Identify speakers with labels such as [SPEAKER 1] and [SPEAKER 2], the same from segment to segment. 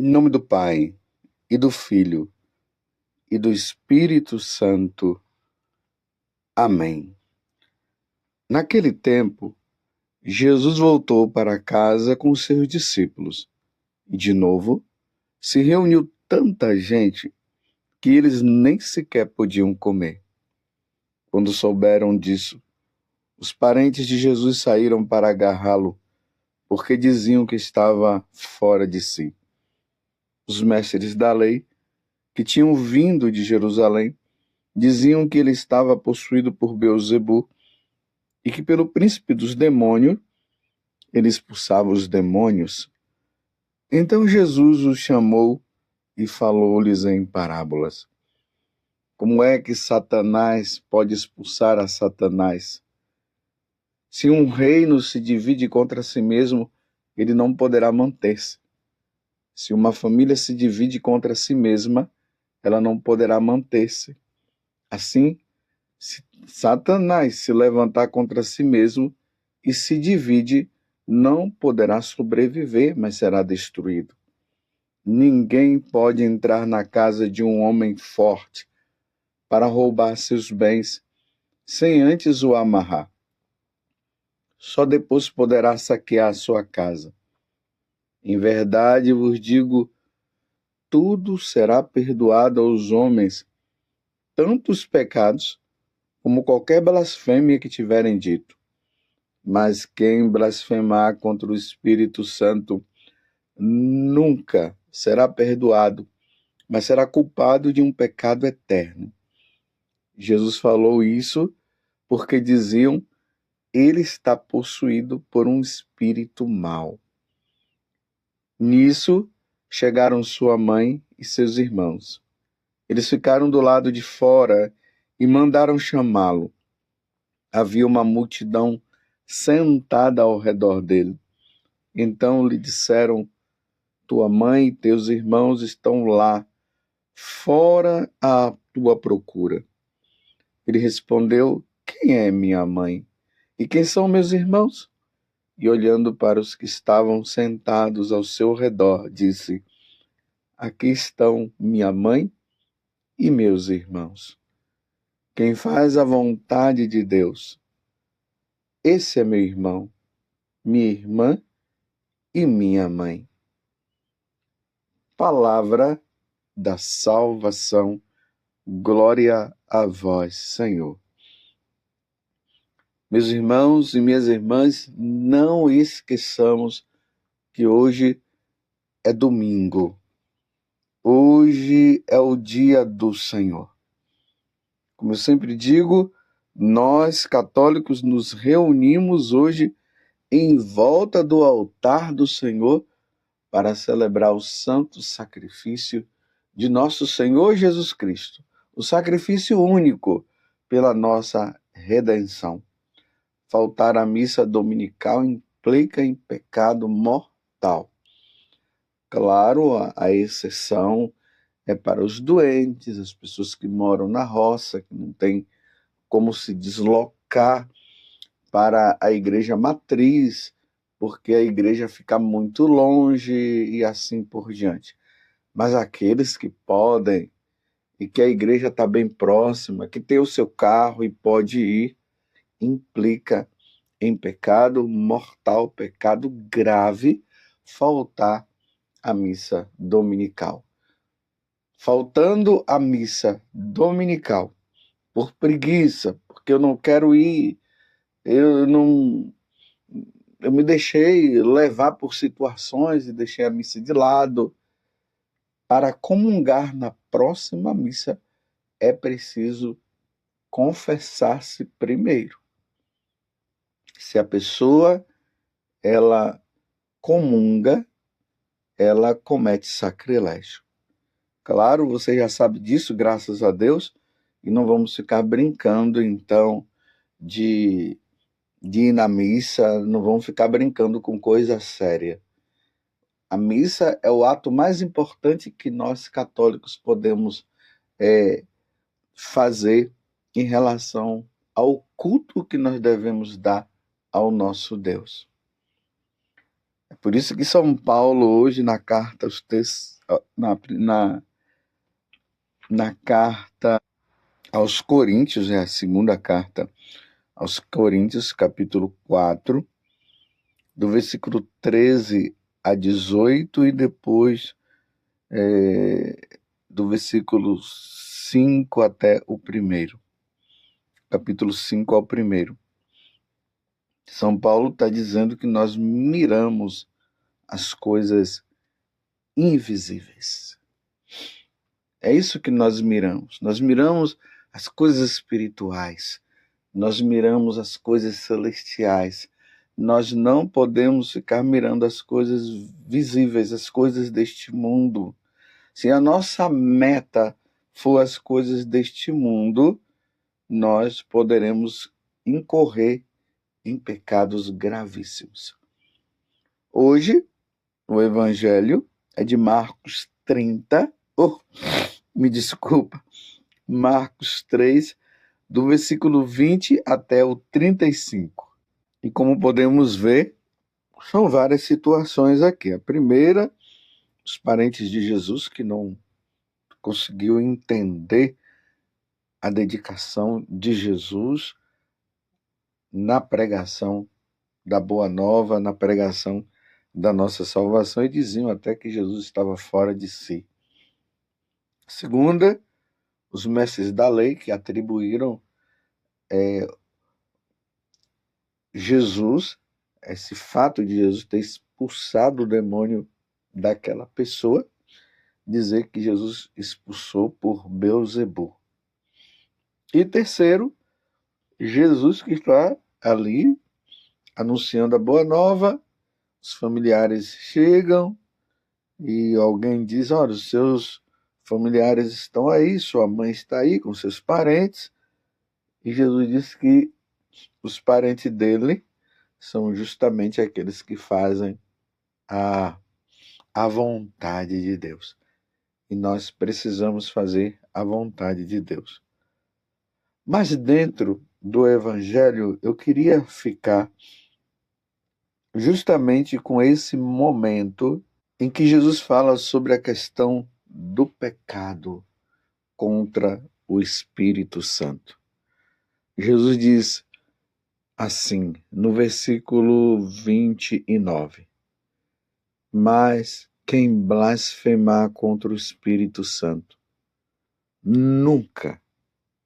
[SPEAKER 1] Em nome do Pai, e do Filho, e do Espírito Santo. Amém. Naquele tempo, Jesus voltou para casa com seus discípulos. E, de novo, se reuniu tanta gente que eles nem sequer podiam comer. Quando souberam disso, os parentes de Jesus saíram para agarrá-lo, porque diziam que estava fora de si. Os mestres da lei, que tinham vindo de Jerusalém, diziam que ele estava possuído por Beelzebu e que pelo príncipe dos demônios ele expulsava os demônios. Então Jesus os chamou e falou-lhes em parábolas. Como é que Satanás pode expulsar a Satanás? Se um reino se divide contra si mesmo, ele não poderá manter-se. Se uma família se divide contra si mesma, ela não poderá manter-se. Assim, se Satanás se levantar contra si mesmo e se divide, não poderá sobreviver, mas será destruído. Ninguém pode entrar na casa de um homem forte para roubar seus bens sem antes o amarrar. Só depois poderá saquear a sua casa. Em verdade vos digo, tudo será perdoado aos homens, tanto os pecados como qualquer blasfêmia que tiverem dito. Mas quem blasfemar contra o Espírito Santo nunca será perdoado, mas será culpado de um pecado eterno. Jesus falou isso porque diziam: ele está possuído por um espírito mau. Nisso chegaram sua mãe e seus irmãos. Eles ficaram do lado de fora e mandaram chamá-lo. Havia uma multidão sentada ao redor dele. Então lhe disseram: tua mãe e teus irmãos estão lá, fora à tua procura. Ele respondeu: quem é minha mãe? E quem são meus irmãos? E olhando para os que estavam sentados ao seu redor, disse: aqui estão minha mãe e meus irmãos. Quem faz a vontade de Deus, esse é meu irmão, minha irmã e minha mãe. Palavra da salvação. Glória a vós, Senhor. Meus irmãos e minhas irmãs, não esqueçamos que hoje é domingo. Hoje é o dia do Senhor. Como eu sempre digo, nós católicos nos reunimos hoje em volta do altar do Senhor para celebrar o santo sacrifício de nosso Senhor Jesus Cristo, o sacrifício único pela nossa redenção. Faltar à missa dominical implica em pecado mortal. Claro, a exceção é para os doentes, as pessoas que moram na roça, que não têm como se deslocar para a igreja matriz, porque a igreja fica muito longe e assim por diante. Mas aqueles que podem e que a igreja está bem próxima, que tem o seu carro e pode ir, implica em pecado mortal, pecado grave, faltar à missa dominical. Faltando à missa dominical, por preguiça, porque eu não quero ir, eu me deixei levar por situações e deixei a missa de lado. Para comungar na próxima missa, é preciso confessar-se primeiro. Se a pessoa ela comunga, ela comete sacrilégio. Claro, você já sabe disso, graças a Deus, e não vamos ficar brincando, então, de ir na missa, não vamos ficar brincando com coisa séria. A missa é o ato mais importante que nós católicos podemos fazer em relação ao culto que nós devemos dar ao nosso Deus. É por isso que São Paulo hoje na carta na carta aos Coríntios, é a segunda carta aos Coríntios, capítulo 4, do versículo 13 a 18 e depois do versículo 5 até o primeiro. Capítulo 5 ao primeiro. São Paulo está dizendo que nós miramos as coisas invisíveis. É isso que nós miramos. Nós miramos as coisas espirituais. Nós miramos as coisas celestiais. Nós não podemos ficar mirando as coisas visíveis, as coisas deste mundo. Se a nossa meta for as coisas deste mundo, nós poderemos incorrer em pecados gravíssimos. Hoje, o Evangelho é de Marcos 30, me desculpa, Marcos 3, do versículo 20 até o 35. E como podemos ver, são várias situações aqui. A primeira, os parentes de Jesus que não conseguiu entender a dedicação de Jesus na pregação da Boa Nova, na pregação da nossa salvação, e diziam até que Jesus estava fora de si. Segunda, os mestres da lei que atribuíram Jesus, esse fato de Jesus ter expulsado o demônio daquela pessoa, dizer que Jesus expulsou por Beelzebul. E terceiro, Jesus que está ali anunciando a boa nova, os familiares chegam e alguém diz, olha, os seus familiares estão aí, sua mãe está aí com seus parentes, e Jesus diz que os parentes dele são justamente aqueles que fazem a vontade de Deus. E nós precisamos fazer a vontade de Deus. Mas dentro do Evangelho, eu queria ficar justamente com esse momento em que Jesus fala sobre a questão do pecado contra o Espírito Santo. Jesus diz assim, no versículo 29, mas quem blasfemar contra o Espírito Santo nunca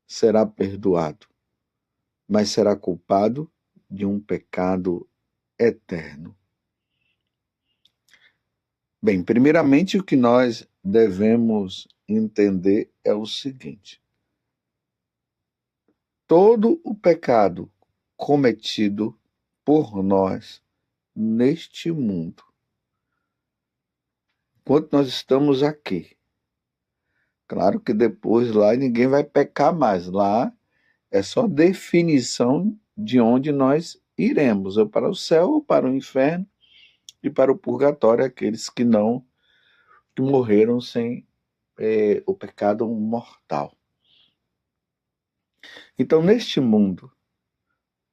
[SPEAKER 1] será perdoado, mas será culpado de um pecado eterno. Bem, primeiramente o que nós devemos entender é o seguinte: todo o pecado cometido por nós neste mundo, enquanto nós estamos aqui, claro que depois lá ninguém vai pecar mais, lá é só definição de onde nós iremos, ou para o céu ou para o inferno, e para o purgatório, aqueles que morreram sem o pecado mortal. Então, neste mundo,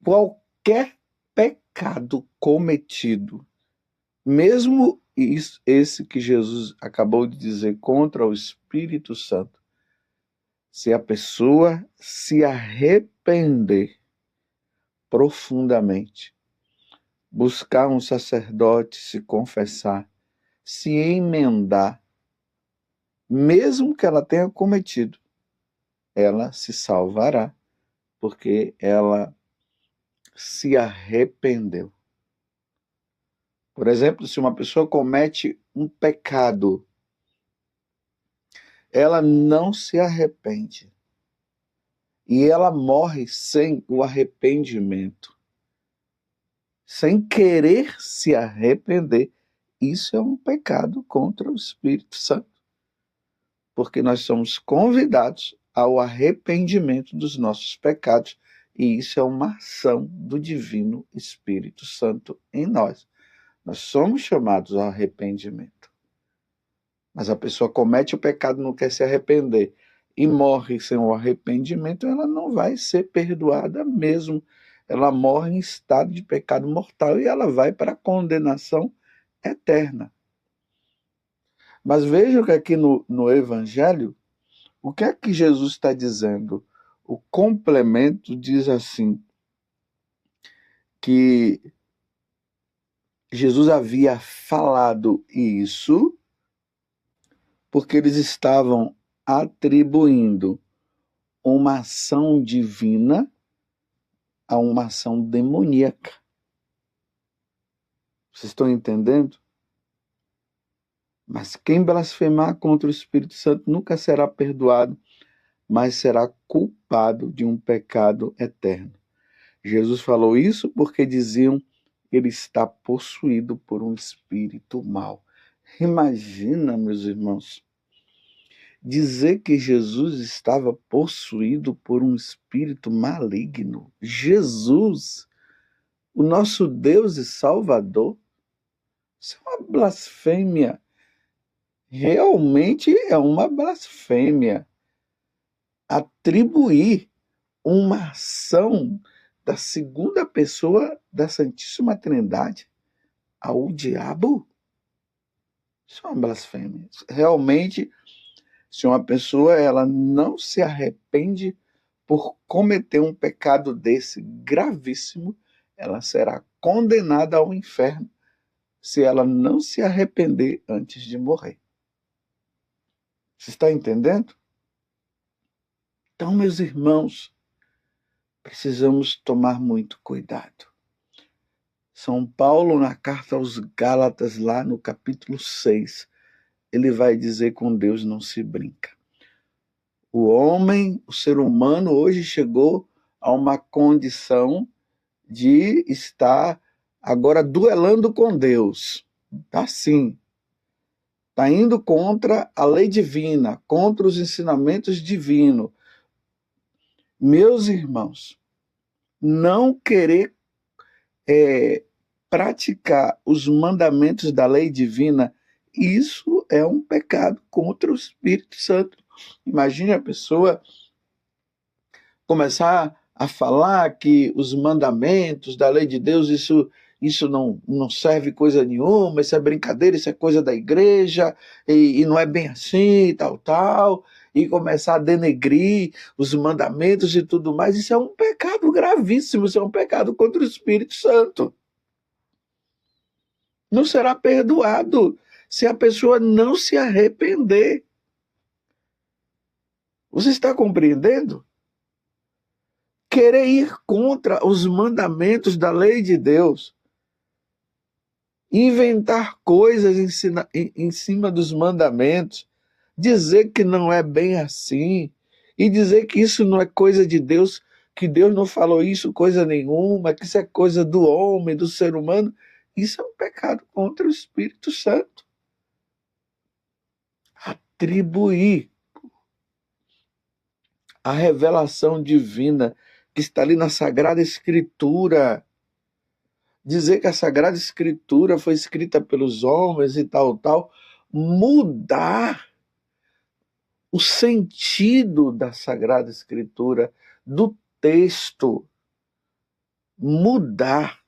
[SPEAKER 1] qualquer pecado cometido, mesmo esse que Jesus acabou de dizer contra o Espírito Santo, se a pessoa se arrepender profundamente, buscar um sacerdote, se confessar, se emendar, mesmo que ela tenha cometido, ela se salvará, porque ela se arrependeu. Por exemplo, se uma pessoa comete um pecado, ela não se arrepende e ela morre sem o arrependimento, sem querer se arrepender, isso é um pecado contra o Espírito Santo, porque nós somos convidados ao arrependimento dos nossos pecados, e isso é uma ação do Divino Espírito Santo em nós. Nós somos chamados ao arrependimento. Mas a pessoa comete o pecado, não quer se arrepender e morre sem o arrependimento, ela não vai ser perdoada mesmo. Ela morre em estado de pecado mortal e ela vai para a condenação eterna. Mas veja que aqui no Evangelho, o que é que Jesus está dizendo? O complemento diz assim, que Jesus havia falado isso porque eles estavam atribuindo uma ação divina a uma ação demoníaca. Vocês estão entendendo? Mas quem blasfemar contra o Espírito Santo nunca será perdoado, mas será culpado de um pecado eterno. Jesus falou isso porque diziam que ele está possuído por um espírito mau. Imagina, meus irmãos, dizer que Jesus estava possuído por um espírito maligno. Jesus, o nosso Deus e Salvador, isso é uma blasfêmia. Realmente é uma blasfêmia. Atribuir uma ação da segunda pessoa da Santíssima Trindade ao diabo, isso é uma blasfêmia. Realmente, se uma pessoa ela não se arrepende por cometer um pecado desse gravíssimo, ela será condenada ao inferno se ela não se arrepender antes de morrer. Você está entendendo? Então, meus irmãos, precisamos tomar muito cuidado. São Paulo, na carta aos Gálatas, lá no capítulo 6, ele vai dizer: com Deus não se brinca. O homem, o ser humano, hoje chegou a uma condição de estar agora duelando com Deus. Está sim. Está indo contra a lei divina, contra os ensinamentos divinos. Meus irmãos, não querer praticar os mandamentos da lei divina, isso é um pecado contra o Espírito Santo. Imagine a pessoa começar a falar que os mandamentos da lei de Deus, isso não serve coisa nenhuma, isso é brincadeira, isso é coisa da igreja, e não é bem assim, tal, e começar a denegrir os mandamentos e tudo mais. Isso é um pecado gravíssimo, isso é um pecado contra o Espírito Santo. Não será perdoado se a pessoa não se arrepender. Você está compreendendo? Querer ir contra os mandamentos da lei de Deus, inventar coisas em cima dos mandamentos, dizer que não é bem assim, e dizer que isso não é coisa de Deus, que Deus não falou isso coisa nenhuma, que isso é coisa do homem, do ser humano, isso é um pecado contra o Espírito Santo. Atribuir a revelação divina que está ali na Sagrada Escritura, dizer que a Sagrada Escritura foi escrita pelos homens e tal, mudar o sentido da Sagrada Escritura, do texto, mudar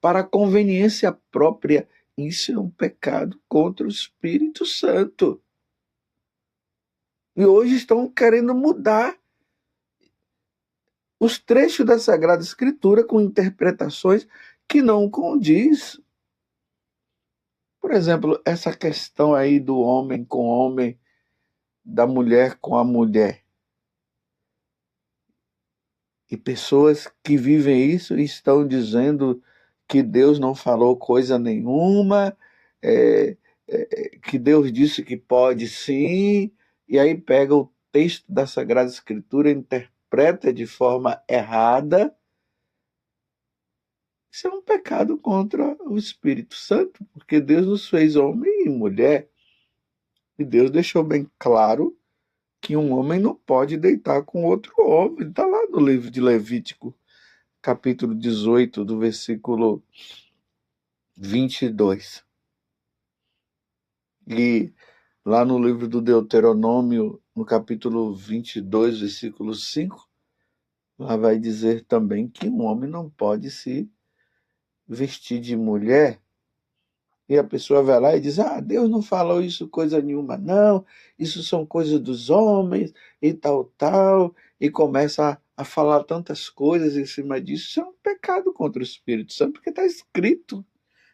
[SPEAKER 1] para a conveniência própria, isso é um pecado contra o Espírito Santo. E hoje estão querendo mudar os trechos da Sagrada Escritura com interpretações que não condiz. Por exemplo, essa questão aí do homem com homem, da mulher com a mulher. E pessoas que vivem isso estão dizendo que Deus não falou coisa nenhuma, que Deus disse que pode sim, e aí pega o texto da Sagrada Escritura, interpreta de forma errada. Isso é um pecado contra o Espírito Santo, porque Deus nos fez homem e mulher. E Deus deixou bem claro que um homem não pode deitar com outro homem. Está lá no livro de Levítico, capítulo 18, do versículo 22. E lá no livro do Deuteronômio, no capítulo 22, versículo 5, lá vai dizer também que um homem não pode se vestir de mulher. E a pessoa vai lá e diz: Deus não falou isso coisa nenhuma, não, isso são coisas dos homens e tal, tal, e começa a falar tantas coisas em cima disso. Isso é um pecado contra o Espírito Santo, porque está escrito,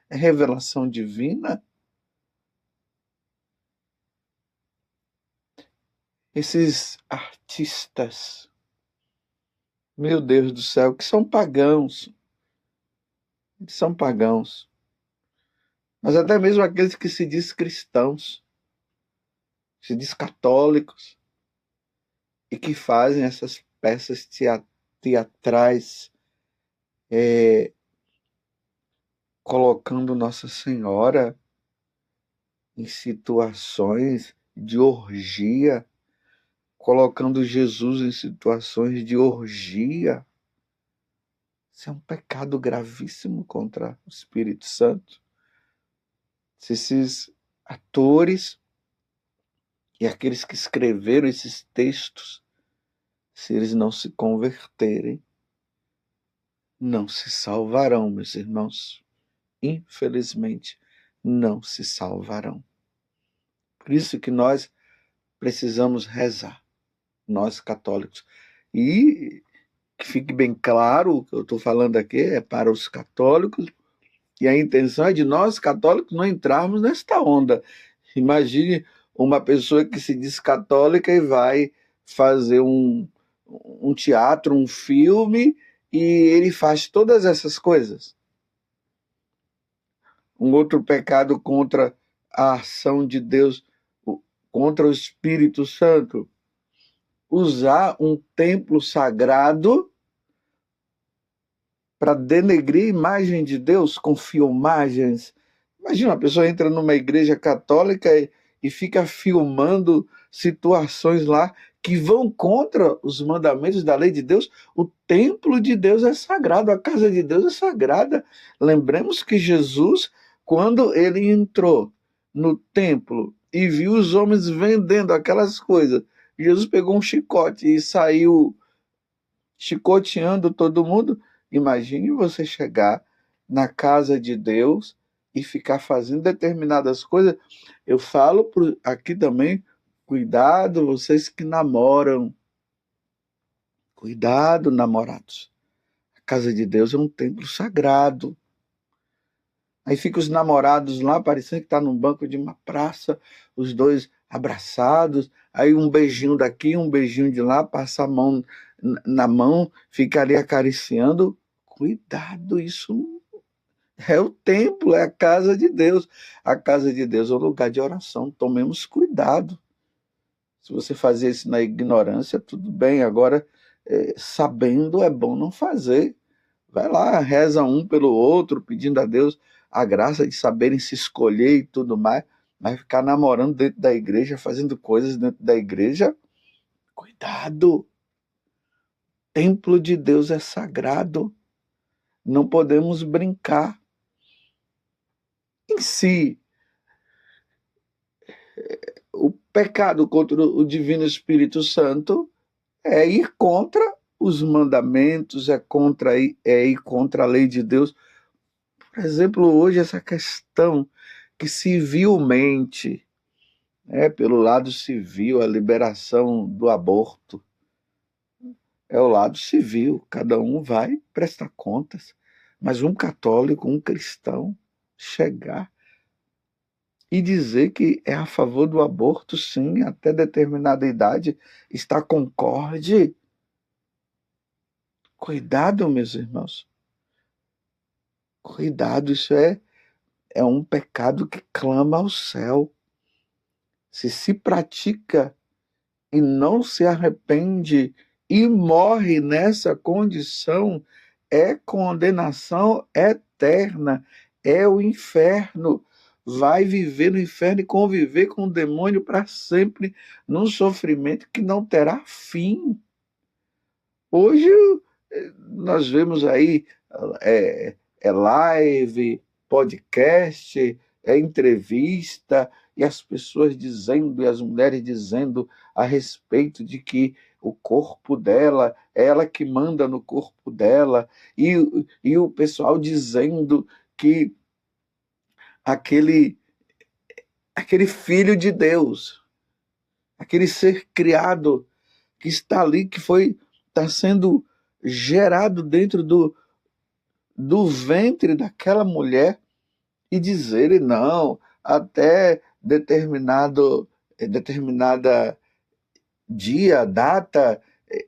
[SPEAKER 1] é revelação divina. Esses artistas, meu Deus do céu, que são pagãos, eles são pagãos, mas até mesmo aqueles que se diz cristãos, se diz católicos, e que fazem essas peças teatrais, colocando Nossa Senhora em situações de orgia, colocando Jesus em situações de orgia. Isso é um pecado gravíssimo contra o Espírito Santo. Se esses atores e aqueles que escreveram esses textos, se eles não se converterem, não se salvarão, meus irmãos. Infelizmente, não se salvarão. Por isso que nós precisamos rezar, nós católicos. E que fique bem claro, o que eu estou falando aqui é para os católicos, e a intenção é de nós católicos não entrarmos nesta onda. Imagine uma pessoa que se diz católica e vai fazer um teatro, um filme, e ele faz todas essas coisas. Um outro pecado contra a ação de Deus, contra o Espírito Santo, usar um templo sagrado para denegrir a imagem de Deus com filmagens. Imagina, uma pessoa entra numa igreja católica e fica filmando situações lá que vão contra os mandamentos da lei de Deus. O templo de Deus é sagrado, a casa de Deus é sagrada. Lembremos que Jesus, quando ele entrou no templo e viu os homens vendendo aquelas coisas, Jesus pegou um chicote e saiu chicoteando todo mundo. Imagine você chegar na casa de Deus e ficar fazendo determinadas coisas. Eu falo aqui também, cuidado vocês que namoram. Cuidado, namorados. A casa de Deus é um templo sagrado. Aí ficam os namorados lá, parecendo que está num banco de uma praça, os dois abraçados, aí um beijinho daqui, um beijinho de lá, passa a mão na mão, fica ali acariciando. Cuidado, isso é o templo, é a casa de Deus. A casa de Deus é um lugar de oração, tomemos cuidado. Se você fazer isso na ignorância, tudo bem, agora, sabendo é bom não fazer. Vai lá, reza um pelo outro, pedindo a Deus a graça de saberem se escolher e tudo mais, mas ficar namorando dentro da igreja, fazendo coisas dentro da igreja, cuidado. O templo de Deus é sagrado, não podemos brincar. Em si, o pecado contra o Divino Espírito Santo é ir contra os mandamentos, é ir contra a lei de Deus. Por exemplo, hoje essa questão que civilmente, pelo lado civil, a liberação do aborto, é o lado civil, cada um vai prestar contas. Mas um católico, um cristão, chegar e dizer que é a favor do aborto, sim, até determinada idade, está concorde. Cuidado, meus irmãos. Cuidado, isso é um pecado que clama ao céu. Se pratica e não se arrepende e morre nessa condição, é condenação eterna, é o inferno. Vai viver no inferno e conviver com o demônio para sempre, num sofrimento que não terá fim. Hoje nós vemos aí live, podcast, entrevista, e as pessoas dizendo, e as mulheres dizendo a respeito de que o corpo dela, é ela que manda no corpo dela, e o pessoal dizendo que aquele filho de Deus, aquele ser criado que está ali, que está sendo gerado dentro do ventre daquela mulher, e dizer não, até determinada dia, data,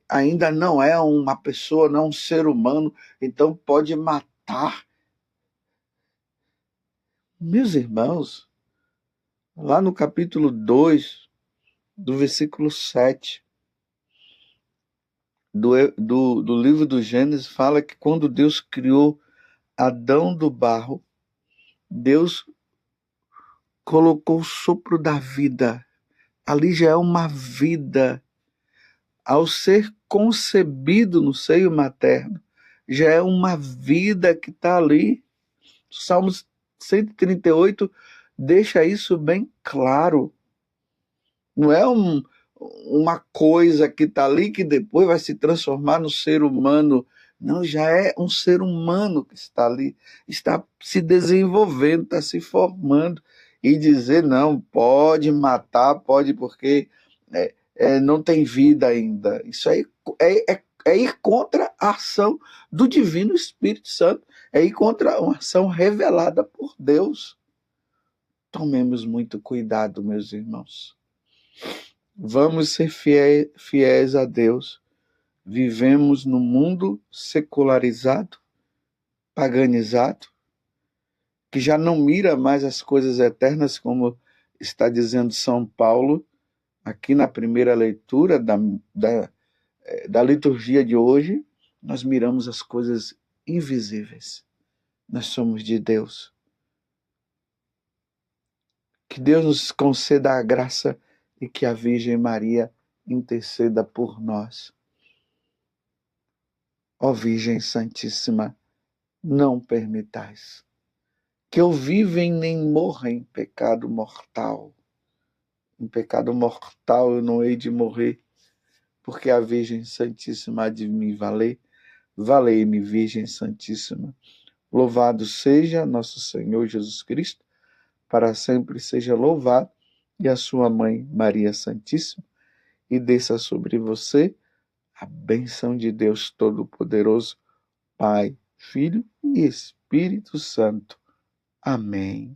[SPEAKER 1] ainda não é uma pessoa, não é um ser humano, então pode matar. Meus irmãos, lá no capítulo 2 do versículo 7 do livro do Gênesis, fala que quando Deus criou Adão do barro, Deus colocou o sopro da vida. Ali já é uma vida. Ao ser concebido no seio materno, já é uma vida que está ali. Salmos 138 deixa isso bem claro. Não é uma coisa que está ali que depois vai se transformar no ser humano. Não, já é um ser humano que está ali, está se desenvolvendo, está se formando. E dizer não, pode matar, pode porque não tem vida ainda. Isso aí é ir contra a ação do Divino Espírito Santo, é ir contra uma ação revelada por Deus. Tomemos muito cuidado, meus irmãos. Vamos ser fiéis a Deus. Vivemos num mundo secularizado, paganizado, que já não mira mais as coisas eternas, como está dizendo São Paulo, aqui na primeira leitura da liturgia de hoje. Nós miramos as coisas invisíveis. Nós somos de Deus. Que Deus nos conceda a graça e que a Virgem Maria interceda por nós. Ó Virgem Santíssima, não permitais que eu viva nem morra em pecado mortal. Em pecado mortal eu não hei de morrer, porque a Virgem Santíssima há de me valer. Valei-me, Virgem Santíssima. Louvado seja nosso Senhor Jesus Cristo, para sempre seja louvado, e a sua mãe, Maria Santíssima, e desça sobre você a bênção de Deus Todo-Poderoso, Pai, Filho e Espírito Santo. Amém.